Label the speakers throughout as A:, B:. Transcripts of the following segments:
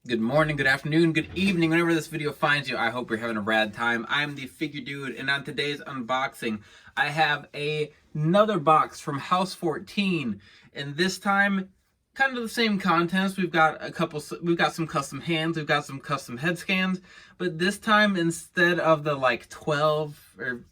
A: Good morning, good afternoon, good evening, whenever this video finds you. I hope you're having a rad time. I'm the Figure Dude, and on today's unboxing, I have another box from Haus Fourteen, and this time, kind of the same contents. We've got some custom hands, we've got some custom head scans, but this time, instead of the like 12 or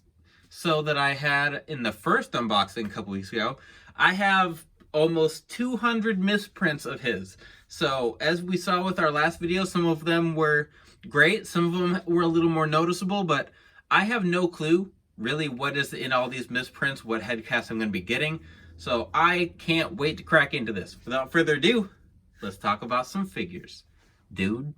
A: so that I had in the first unboxing a couple weeks ago, I have almost 200 misprints of his. So as we saw with our last video, some of them were great, some of them were a little more noticeable, but I have no clue really what is in all these misprints, what headcasts I'm going to be getting. So I can't wait to crack into this. Without further ado, let's talk about some figures, dude.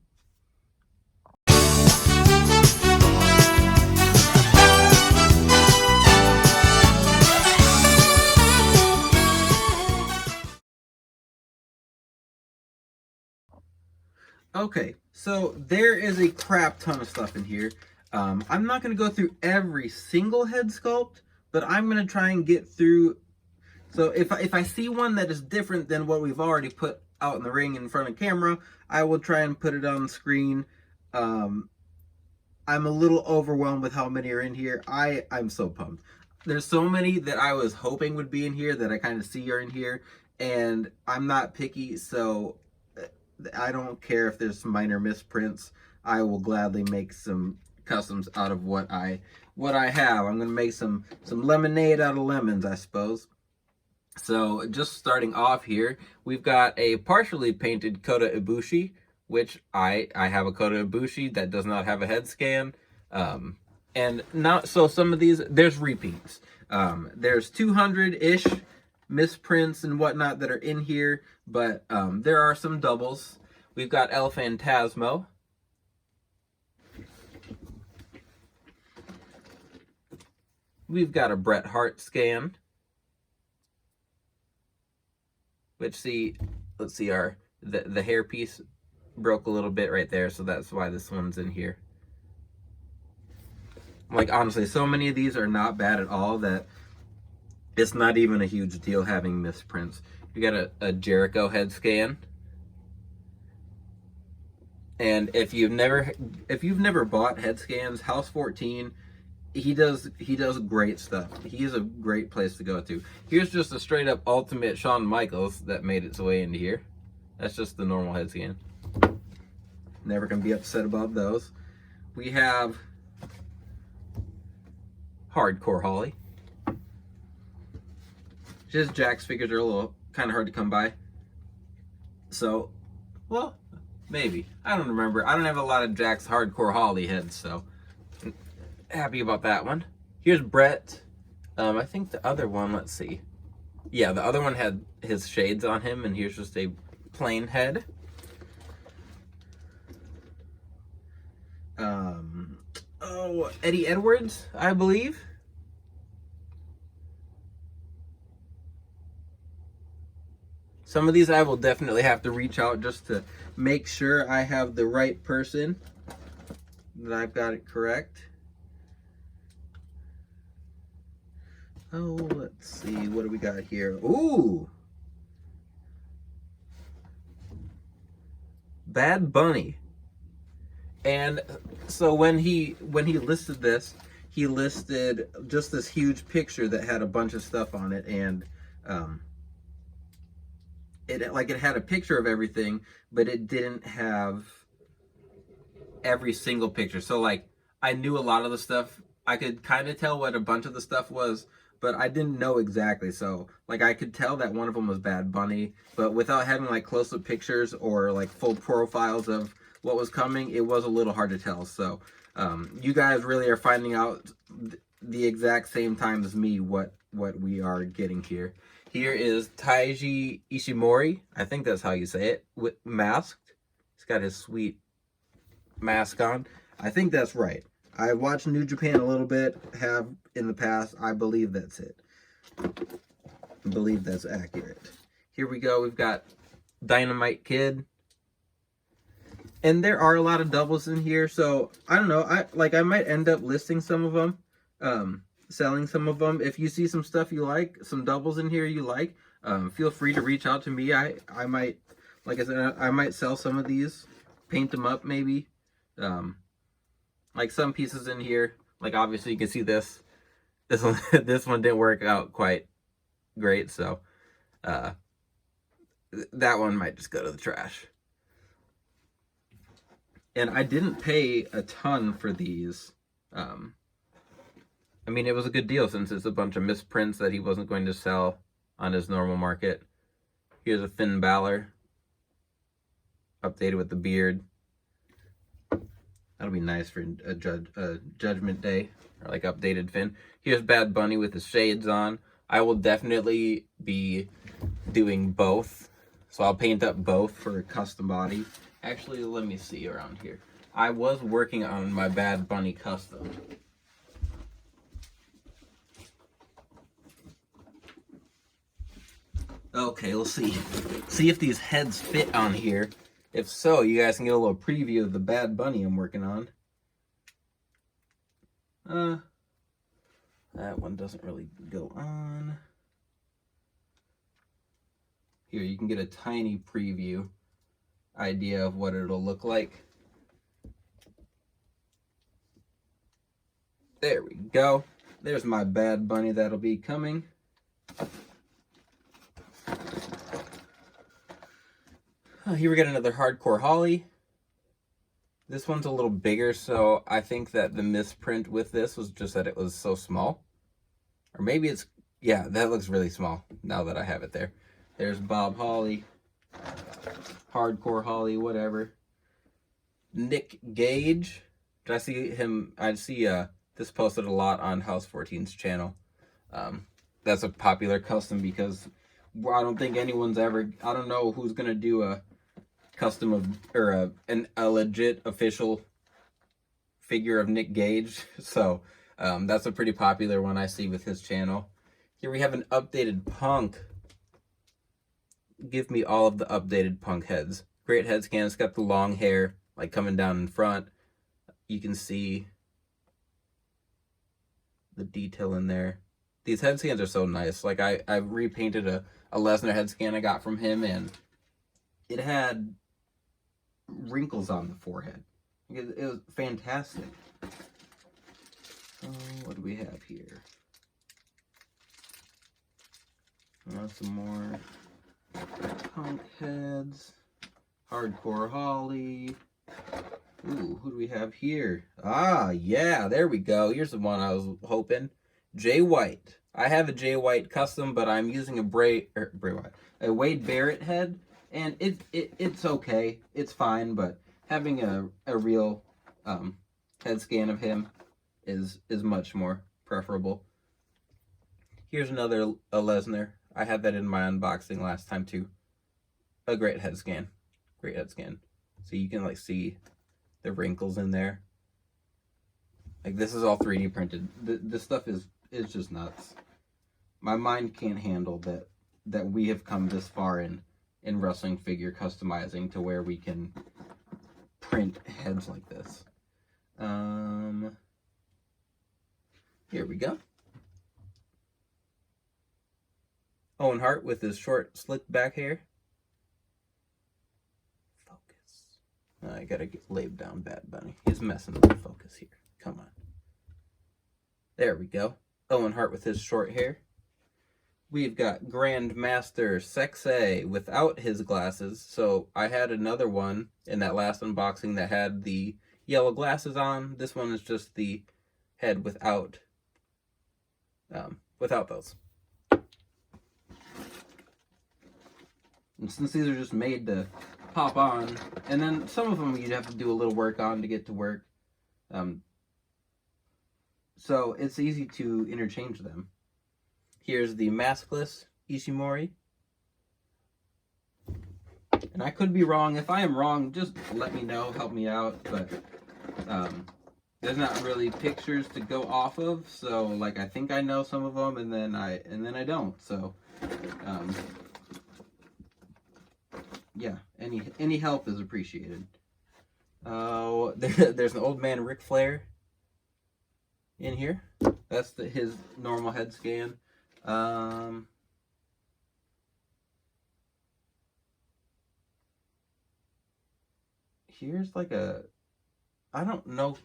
A: Okay, so there is a crap ton of stuff in here. I'm not going to go through every single head sculpt, but I'm going to try and get through. So if I see one that is different than what we've already put out in the ring in front of camera, I will try and put it on the screen. I'm a little overwhelmed with how many are in here. I'm so pumped. There's so many that I was hoping would be in here that I kind of see are in here, and I'm not picky, so I don't care if there's some minor misprints. I will gladly make some customs out of what I have. I'm gonna make some lemonade out of lemons, I suppose. So just starting off here, we've got a partially painted Kota Ibushi, which I have a Kota Ibushi that does not have a head scan. And not so some of these there's repeats. There's 200-ish misprints and whatnot that are in here, but there are some doubles. We've got El Phantasmo. We've got a Bret Hart scan. Which let's see, the hairpiece broke a little bit right there, so that's why this one's in here. Like, honestly, so many of these are not bad at all that it's not even a huge deal having misprints. You got a Jericho head scan. And if you've never bought head scans, Haus Fourteen, he does great stuff. He's a great place to go to. Here's just a straight up ultimate Shawn Michaels that made its way into here. That's just the normal head scan. Never gonna be upset about those. We have Hardcore Holly. Just Jack's figures are a little kind of hard to come by. So, well, maybe. I don't remember. I don't have a lot of Jack's Hardcore Holly heads, so happy about that one. Here's Bret. I think the other one, let's see. Yeah, the other one had his shades on him, and here's just a plain head. Oh, Eddie Edwards, I believe. Some of these I will definitely have to reach out just to make sure I have the right person, that I've got it correct. Oh, let's see, what do we got here? Ooh! Bad Bunny. And so when he listed this, he listed just this huge picture that had a bunch of stuff on it, and it had a picture of everything, but it didn't have every single picture. So like, I knew a lot of the stuff. I could kind of tell what a bunch of the stuff was, but I didn't know exactly. So like, I could tell that one of them was Bad Bunny, but without having like close-up pictures or like full profiles of what was coming, it was a little hard to tell. So you guys really are finding out the exact same time as me what we are getting here. Here is Taiji Ishimori. I think that's how you say it, with masked. He's got his sweet mask on. I think that's right. I watched New Japan a little bit, have in the past. I believe that's it. I believe that's accurate. Here we go. We've got Dynamite Kid. And there are a lot of doubles in here, so I don't know. I might end up listing some of them, selling some of them. If you see some stuff you like, some doubles in here you like, feel free to reach out to me. I might, like I said, I might sell some of these paint them up maybe. Like some pieces in here, like obviously you can see this one this one didn't work out quite great, so that one might just go to the trash. And I didn't pay a ton for these. I mean, it was a good deal since it's a bunch of misprints that he wasn't going to sell on his normal market. Here's a Finn Balor, updated with the beard. That'll be nice for a Judgment Day, or like updated Finn. Here's Bad Bunny with his shades on. I will definitely be doing both, so I'll paint up both for a custom body. Actually, let me see around here. I was working on my Bad Bunny custom. Okay, we'll see. See if these heads fit on here. If so, you guys can get a little preview of the Bad Bunny I'm working on. That one doesn't really go on. Here, you can get a tiny preview idea of what it'll look like. There we go. There's my Bad Bunny that'll be coming. Here we got another Hardcore Holly. This one's a little bigger, so I think that the misprint with this was just that it was so small. Or maybe it's, yeah, that looks really small now that I have it there. There's Bob Holly, Hardcore Holly, whatever. Nick Gage. Did I see him? I see this posted a lot on Haus Fourteen's channel. That's a popular custom because I don't think anyone's ever, I don't know who's going to do a custom of, or a legit official figure of Nick Gage. So that's a pretty popular one I see with his channel. Here we have an updated Punk. Give me all of the updated Punk heads. Great head scan. It's got the long hair like coming down in front. You can see the detail in there. These head scans are so nice. Like I repainted a Lesnar head scan I got from him, and it had wrinkles on the forehead. It was fantastic. What do we have here? Some more Punk heads. Hardcore Holly. Ooh, who do we have here? Ah, yeah, there we go. Here's the one I was hoping. Jay White. I have a Jay White custom, but I'm using a Wade Barrett head, and it's okay. It's fine, but having a real head scan of him is much more preferable. Here's another Lesnar. I had that in my unboxing last time too. A great head scan. Great head scan. So you can like see the wrinkles in there. Like this is all 3D printed. This stuff is just nuts. My mind can't handle that we have come this far in wrestling figure customizing to where we can print heads like this. Here we go. Owen Hart with his short, slick back hair. Focus. I gotta lay down Bad Bunny. He's messing with the focus here. Come on. There we go. Owen Hart with his short hair. We've got Grandmaster Sexay without his glasses. So I had another one in that last unboxing that had the yellow glasses on. This one is just the head without those. And since these are just made to pop on, and then some of them you'd have to do a little work on to get to work. So it's easy to interchange them. Here's the maskless Ishimori. And I could be wrong. If I am wrong, just let me know, help me out. But there's not really pictures to go off of, so like I think I know some of them, and then I don't. So yeah, any help is appreciated. There's an old man Ric Flair in here. That's his normal head scan. here's like a, I don't know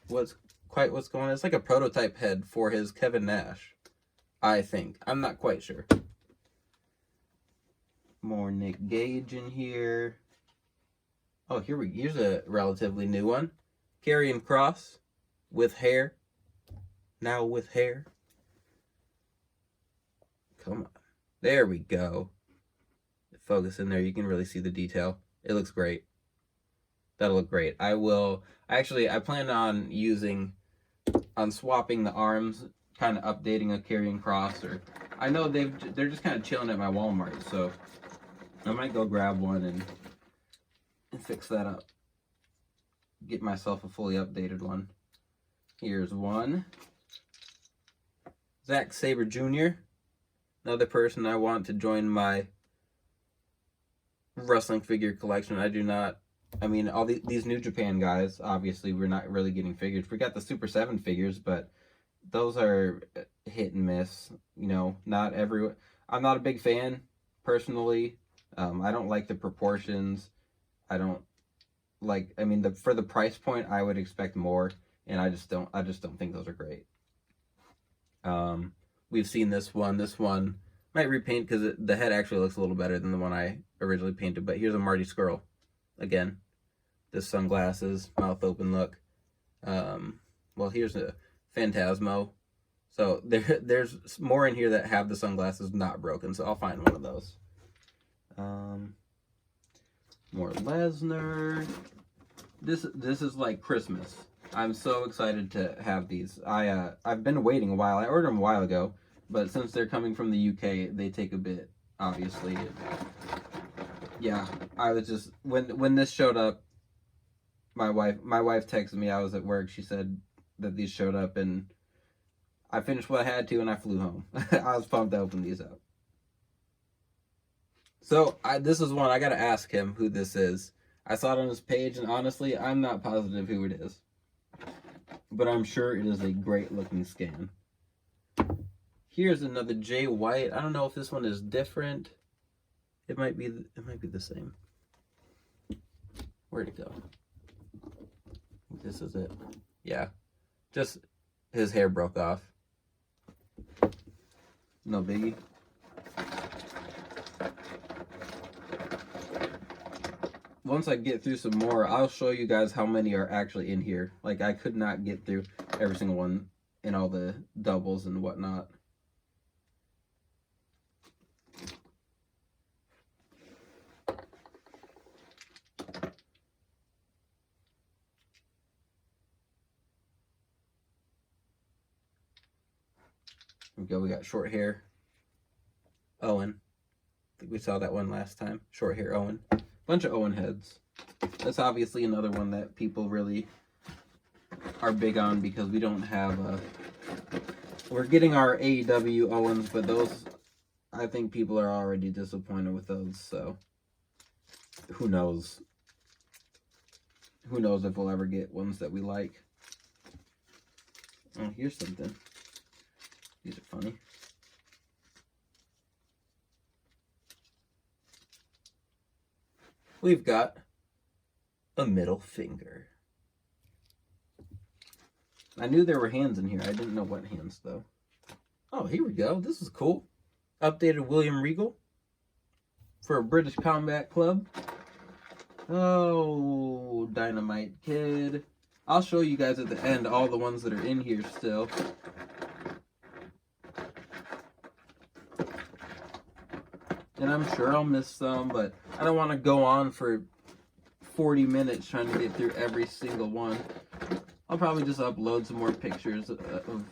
A: what's going on. It's like a prototype head for his Kevin Nash, I think. I'm not quite sure. More Nick Gage in here. Oh, here's a relatively new one. Karrion Kross with hair. Now with hair. Come on. There we go. Focus in there. You can really see the detail. It looks great. That'll look great. I plan on swapping the arms, kind of updating a Karrion Kross, or I know they're just kind of chilling at my Walmart, so I might go grab one and fix that up. Get myself a fully updated one. Here's one. Zack Sabre Jr. Another person I want to join my wrestling figure collection. All these New Japan guys, obviously we're not really getting figures. We got the Super 7 figures, but those are hit and miss. You know, not everyone. I'm not a big fan, personally. I don't like the proportions. I don't like, for the price point, I would expect more, and I just don't think those are great. We've seen this one. This one might repaint because the head actually looks a little better than the one I originally painted, but here's a Marty Scurll. Again, this sunglasses, mouth open look. Well, here's a Phantasmo. So there's more in here that have the sunglasses not broken, so I'll find one of those. More Lesnar. This is like Christmas. I'm so excited to have these. I've been waiting a while. I ordered them a while ago, but since they're coming from the UK, they take a bit, obviously. Yeah, I was just when this showed up, my wife texted me. I was at work. She said that these showed up, and I finished what I had to, and I flew home. I was pumped to open these up. So this is one I gotta ask him who this is. I saw it on his page, and honestly, I'm not positive who it is, but I'm sure it is a great looking scan. Here's another Jay White. I don't know if this one is different. It might be the same. Where'd it go? This is it. Yeah. Just his hair broke off. No biggie. Once I get through some more, I'll show you guys how many are actually in here. Like, I could not get through every single one in all the doubles and whatnot. Here we go. We got short hair Owen. I think we saw that one last time. Short hair Owen. Bunch of Owen heads. That's obviously another one that people really are big on because we don't have we're getting our AEW Owens, but those, I think people are already disappointed with those, so who knows? Who knows if we'll ever get ones that we like. Oh, here's something. These are funny. We've got a middle finger. I knew there were hands in here. I didn't know what hands, though. Oh, here we go. This is cool. Updated William Regal for a British Combat Club. Oh, Dynamite Kid. I'll show you guys at the end all the ones that are in here still. And I'm sure I'll miss some, but I don't want to go on for 40 minutes trying to get through every single one. I'll probably just upload some more pictures of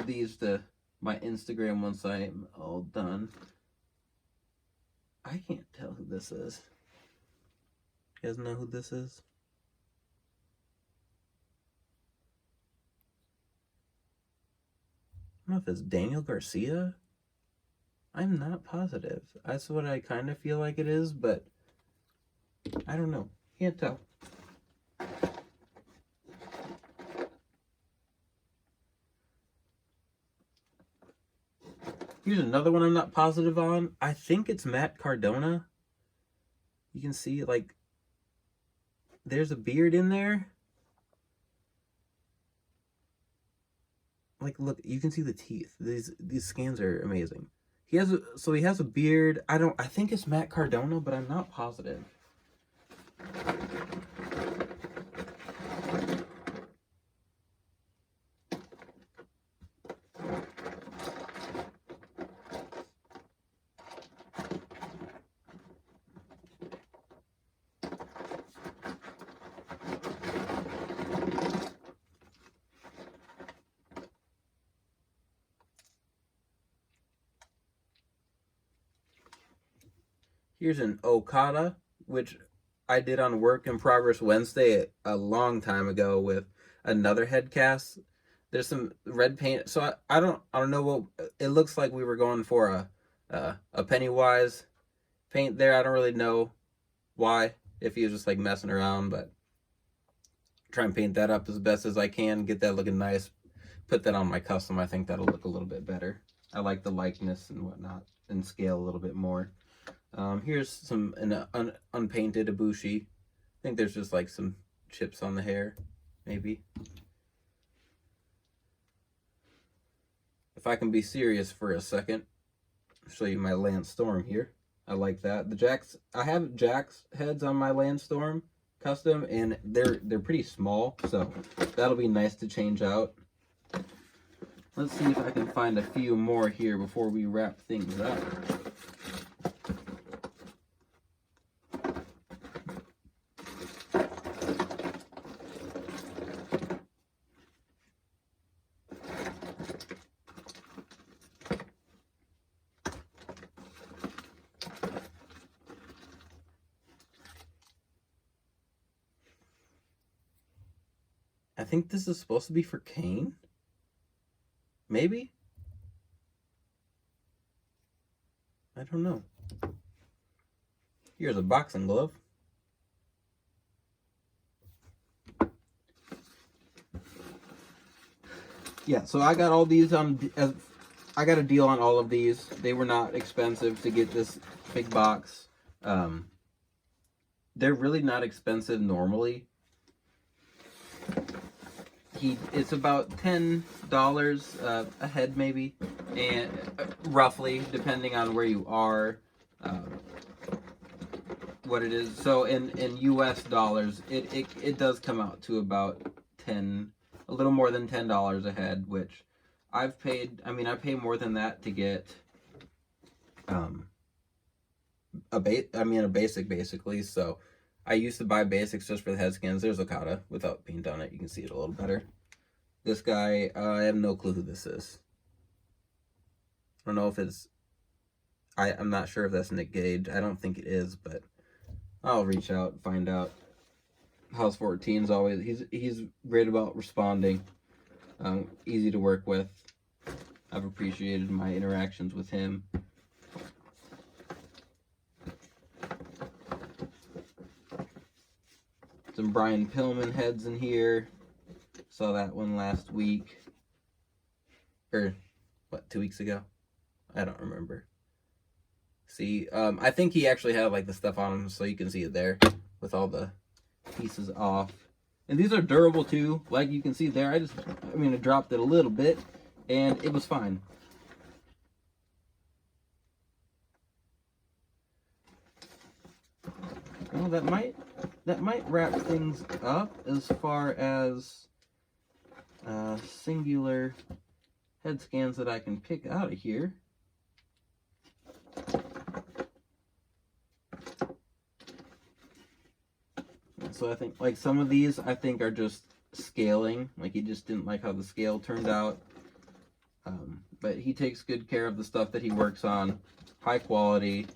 A: these to my Instagram once I'm all done. I can't tell who this is. You guys know who this is? I don't know if it's Daniel Garcia. I'm not positive. That's what I kind of feel like it is, but I don't know. Can't tell. Here's another one I'm not positive on. I think it's Matt Cardona. You can see, like, there's a beard in there. Like, look, you can see the teeth. These scans are amazing. He has a beard. I think it's Matt Cardona, but I'm not positive. Here's an Okada, which I did on Work in Progress Wednesday a long time ago with another headcast. There's some red paint, so I don't know what it looks like. We were going for a Pennywise paint there. I don't really know why, if he was just like messing around, but try and paint that up as best as I can, get that looking nice. Put that on my custom. I think that'll look a little bit better. I like the likeness and whatnot and scale a little bit more. Here's an unpainted Ibushi. I think there's just like some chips on the hair, maybe. If I can be serious for a second, I'll show you my Lance Storm here. I like that. I have Jack's heads on my Lance Storm custom, and they're pretty small, so that'll be nice to change out. Let's see if I can find a few more here before we wrap things up. I think this is supposed to be for Kane. Maybe? I don't know. Here's a boxing glove. Yeah, so I got all these I got a deal on all of these. They were not expensive to get this big box. They're really not expensive normally. It's about $10 a head, maybe, and roughly, depending on where you are, what it is. So in US dollars, it does come out to about a little more than $10 a head, which I've paid. I mean, I pay more than that to get a basic basically. So I used to buy basics just for the head scans. There's Okada without paint on it. You can see it a little better. This guy, I have no clue who this is. I don't know if it's... I'm not sure if that's Nick Gage. I don't think it is, but I'll reach out and find out. Haus Fourteen's always... He's great about responding. Easy to work with. I've appreciated my interactions with him. Some Brian Pillman heads in here. Saw that one last week. Or, what, 2 weeks ago? I don't remember. See, I think he actually had like the stuff on him, so you can see it there with all the pieces off. And these are durable too, like you can see there. I dropped it a little bit, and it was fine. Well, that might wrap things up as far as singular head scans that I can pick out of here. So I think like some of these I think are just scaling, like he just didn't like how the scale turned out. But he takes good care of the stuff that he works on, high quality.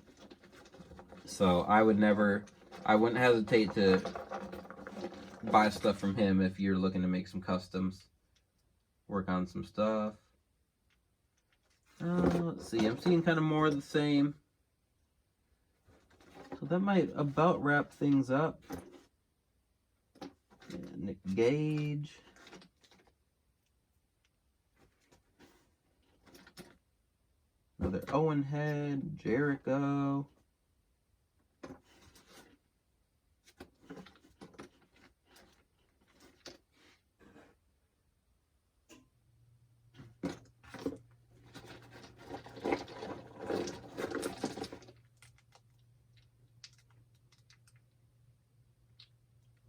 A: So I wouldn't hesitate to buy stuff from him if you're looking to make some customs, work on some stuff. Let's see, I'm seeing kind of more of the same. So that might about wrap things up. Yeah, Nick Gage. Another Owen head, Jericho.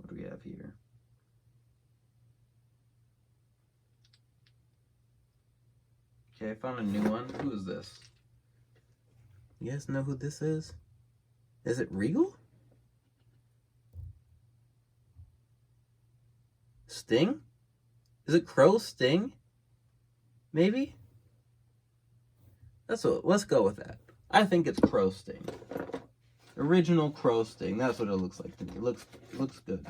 A: What do we have here? Okay, I found a new one. Who is this? You guys know who this is? Is it Regal? Sting? Is it Crow Sting? Maybe? Let's go with that. I think it's Crow Sting. Original Crow Sting. That's what it looks like to me. It looks good.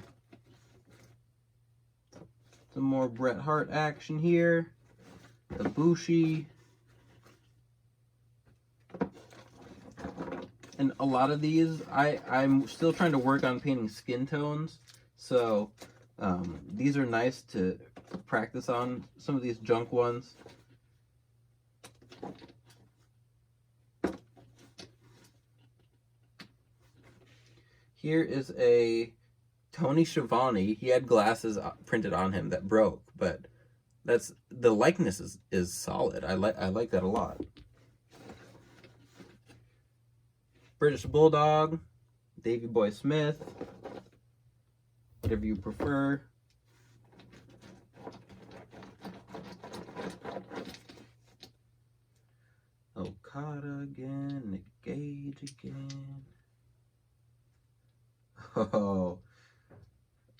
A: Some more Bret Hart action here. The Bushi. And a lot of these, I'm still trying to work on painting skin tones. So these are nice to practice on, some of these junk ones. Here is a Tony Schiavone. He had glasses printed on him that broke, but the likeness is solid. I like that a lot. British Bulldog, Davy Boy Smith, whatever you prefer. Okada again, Nick Gage again. Oh,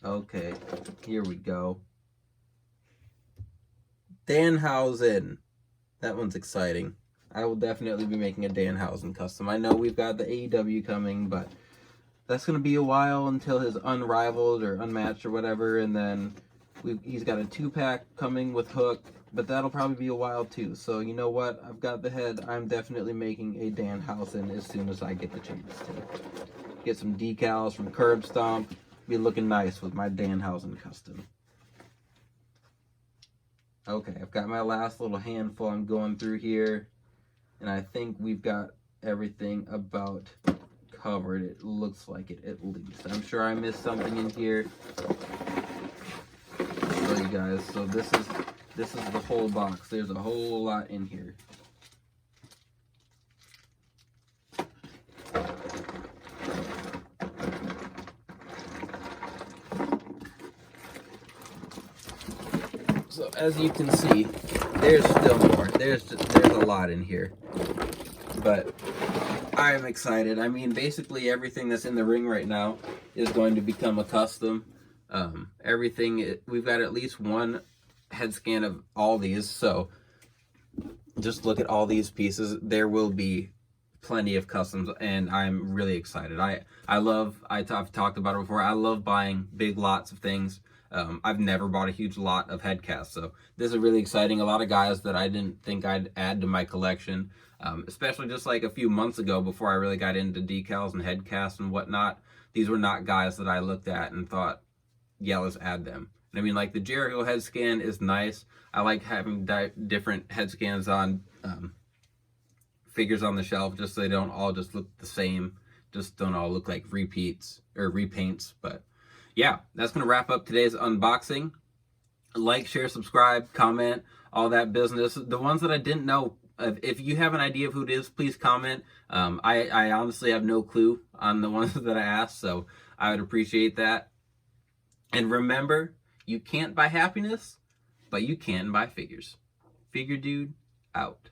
A: okay, here we go. Danhausen. That one's exciting. I will definitely be making a Danhausen custom. I know we've got the AEW coming, but that's going to be a while until his Unrivaled or Unmatched or whatever, and then he's got a 2-pack coming with Hook, but that'll probably be a while too. So you know what? I've got the head. I'm definitely making a Danhausen as soon as I get the chance to. Get some decals from Curbstomp. Be looking nice with my Danhausen custom. Okay, I've got my last little handful I'm going through here, and I think we've got everything about covered. It looks like it, at least. I'm sure I missed something in here. So you guys, so this is the whole box. There's a whole lot in here. So as you can see, there's still more. There's a lot in here. But I'm excited. I mean, basically everything that's in the ring right now is going to become a custom. We've got at least one head scan of all these, so just look at all these pieces. There will be plenty of customs, and I'm really excited. I've talked about it before. I love buying big lots of things. I've never bought a huge lot of headcasts, so this is really exciting. A lot of guys that I didn't think I'd add to my collection, especially just like a few months ago before I really got into decals and headcasts and whatnot. These were not guys that I looked at and thought, yeah, let's add them. And I mean, like the Jericho head scan is nice. I like having different head scans on figures on the shelf, just so they don't all just look the same, just don't all look like repeats or repaints. But yeah, that's going to wrap up today's unboxing. Like, share, subscribe, comment, all that business. The ones that I didn't know, if you have an idea of who it is, please comment. I honestly have no clue on the ones that I asked, so I would appreciate that. And remember, you can't buy happiness, but you can buy figures. Figure Dude, out.